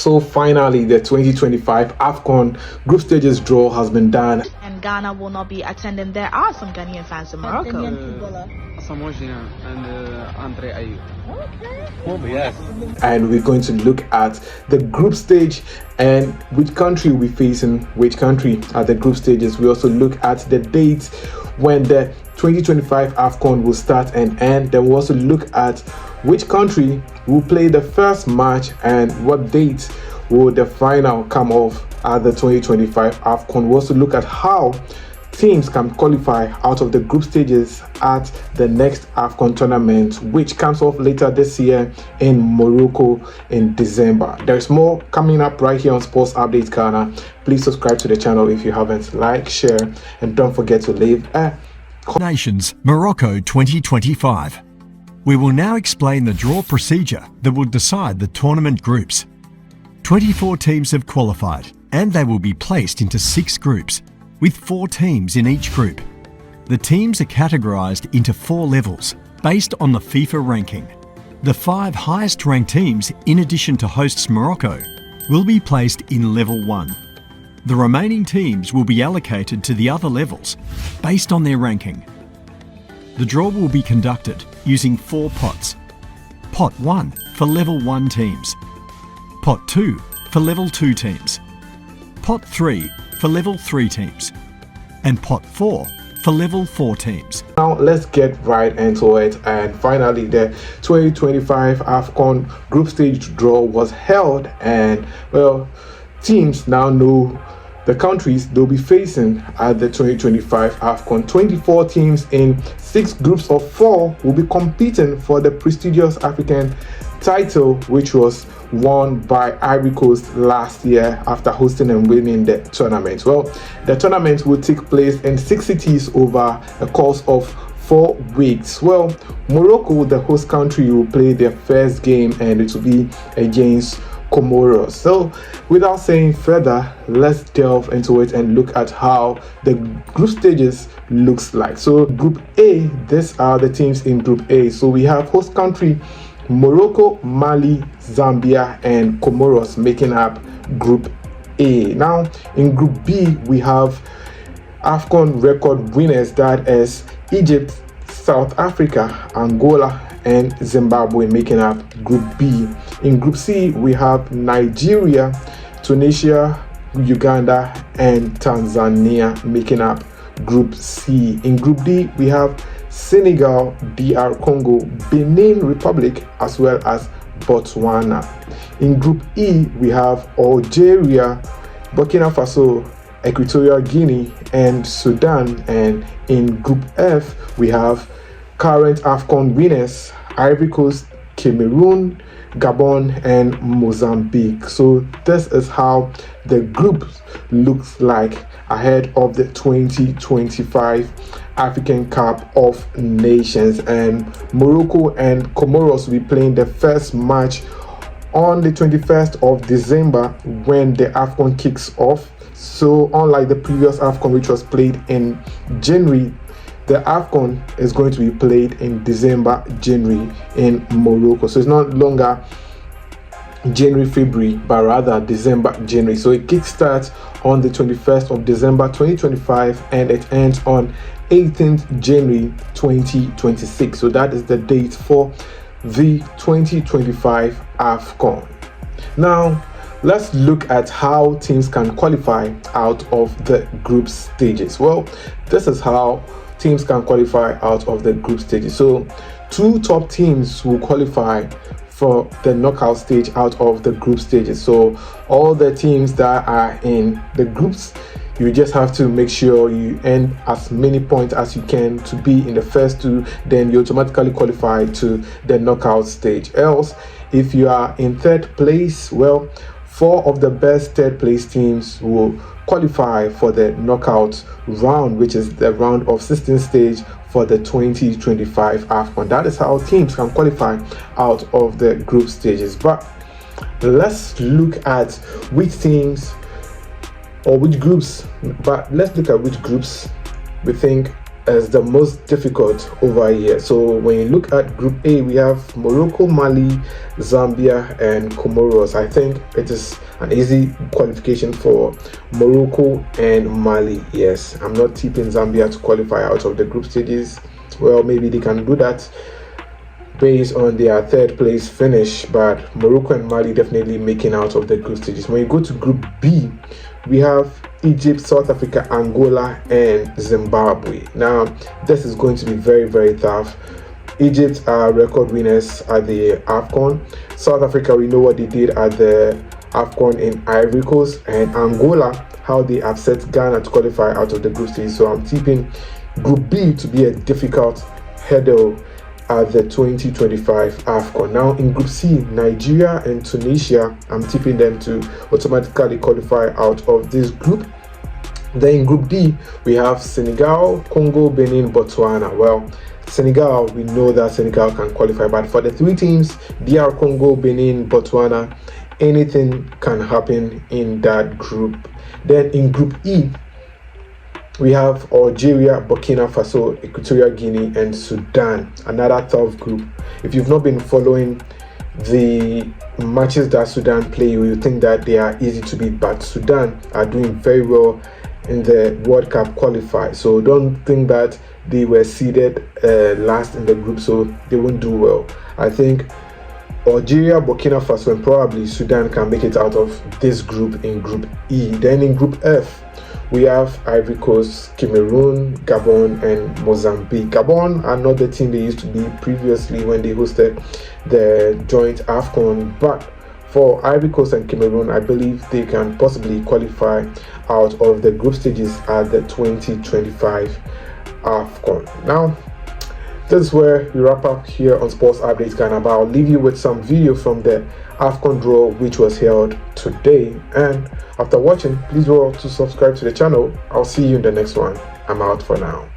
So finally, the 2025 AFCON group stages draw has been done. And Ghana will not be attending. There are some Ghanaian fans in Morocco. And Andre Ayew. Okay. Yes. And we're going to look at the group stage and which country we're facing, which country at the group stages. We also look at the dates when the 2025 AFCON will start and end. Then we'll also look at which country will play the first match and what date will the final come off at the 2025 AFCON. We'll also look at how teams can qualify out of the group stages at the next AFCON tournament, which comes off later this year in Morocco in December. There's more coming up right here on Sports Update Ghana. Please subscribe to the channel if you haven't. Like, share, and don't forget to leave a Nations Morocco 2025. We will now explain the draw procedure that will decide the tournament groups. 24 teams have qualified and they will be placed into 6 groups with 4 teams in each group. The teams are categorised into 4 levels based on the FIFA ranking. The 5 highest ranked teams, in addition to hosts Morocco, will be placed in level 1. The remaining teams will be allocated to the other levels based on their ranking. The draw will be conducted using 4 pots. Pot 1 for level 1 teams. Pot 2 for level 2 teams. Pot 3 for level 3 teams. And pot 4 for level 4 teams. Now let's get right into it. And finally, the 2025 AFCON group stage draw was held, and well, teams now know the countries they'll be facing at the 2025 AFCON. 24 teams in 6 groups of 4 will be competing for the prestigious African title, which was won by Ivory Coast last year after hosting and winning the tournament. Well, the tournament will take place in 6 cities over a course of 4 weeks. Well, Morocco, the host country, will play their first game and it will be against Comoros. So without saying further, let's delve into it and look at how the group stages looks like. So Group A, these are the teams in Group A. So we have host country Morocco, Mali, Zambia, and Comoros making up Group A. Now, in Group B, we have AFCON record winners, that is Egypt, South Africa, Angola, and Zimbabwe making up Group B. In Group C, we have Nigeria, Tunisia, Uganda, and Tanzania making up Group C. In Group D, we have Senegal, DR Congo, Benin Republic, as well as Botswana. In Group E, we have Algeria, Burkina Faso, Equatorial Guinea, and Sudan. And in Group F, we have current AFCON winners, Ivory Coast, Cameroon, Gabon, and Mozambique. So this is how the group looks like ahead of the 2025 African Cup of Nations. And Morocco and Comoros will be playing the first match on the 21st of December when the AFCON kicks off. So unlike the previous AFCON, which was played in January, the AFCON is going to be played in December, January in Morocco. So it's not longer January, February, but rather December, January. So it kickstarts on the 21st of December 2025 and it ends on 18th January 2026. So that is the date for the 2025 AFCON. Now let's look at how teams can qualify out of the group stages. Well, this is how teams can qualify out of the group stages. So 2 top teams will qualify for the knockout stage out of the group stages. So all the teams that are in the groups, you just have to make sure you earn as many points as you can to be in the first 2, then you automatically qualify to the knockout stage. Else, if you are in 3rd place, well, 4 of the best 3rd place teams will qualify for the knockout round, which is the round of 16 stage for the 2025 AFCON. That is how teams can qualify out of the group stages. But let's look at which teams or which groups, we think as the most difficult over here. So when you look at Group A, we have Morocco, Mali, Zambia, and Comoros. I think it is an easy qualification for Morocco and Mali. Yes, I'm not tipping Zambia to qualify out of the group stages. Well, maybe they can do that based on their third place finish, but Morocco and Mali definitely making out of the group stages. When you go to Group B, we have Egypt, South Africa, Angola, and Zimbabwe. Now, this is going to be very, very tough. Egypt are record winners at the AFCON. South Africa, we know what they did at the AFCON in Ivory Coast, and Angola, how they upset Ghana to qualify out of the group stage. So I'm tipping Group B to be a difficult hurdle at the 2025 AFCON. Now in Group C, Nigeria and Tunisia, I'm tipping them to automatically qualify out of this group. Then in Group D, we have Senegal, Congo, Benin, Botswana. Well, Senegal, we know that Senegal can qualify, but for the three teams, DR Congo, Benin, Botswana, anything can happen in that group. Then in Group E, we have Algeria, Burkina Faso, Equatorial Guinea, and Sudan. Another tough group. If you've not been following the matches that Sudan play, you think that they are easy to beat, but Sudan are doing very well in the World Cup qualify. So don't think that they were seeded last in the group, so they won't do well. I think Algeria, Burkina Faso, and probably Sudan can make it out of this group in Group E. Then in Group F, we have Ivory Coast, Cameroon, Gabon, and Mozambique. Gabon are not the team they used to be previously when they hosted the joint AFCON, but for Ivory Coast and Cameroon, I believe they can possibly qualify out of the group stages at the 2025 AFCON. Now, this is where we wrap up here on Sports Updates Ghana, but I'll leave you with some video from the AFCON draw which was held today. And after watching, please do to subscribe to the channel. I'll see you in the next one. I'm out for now.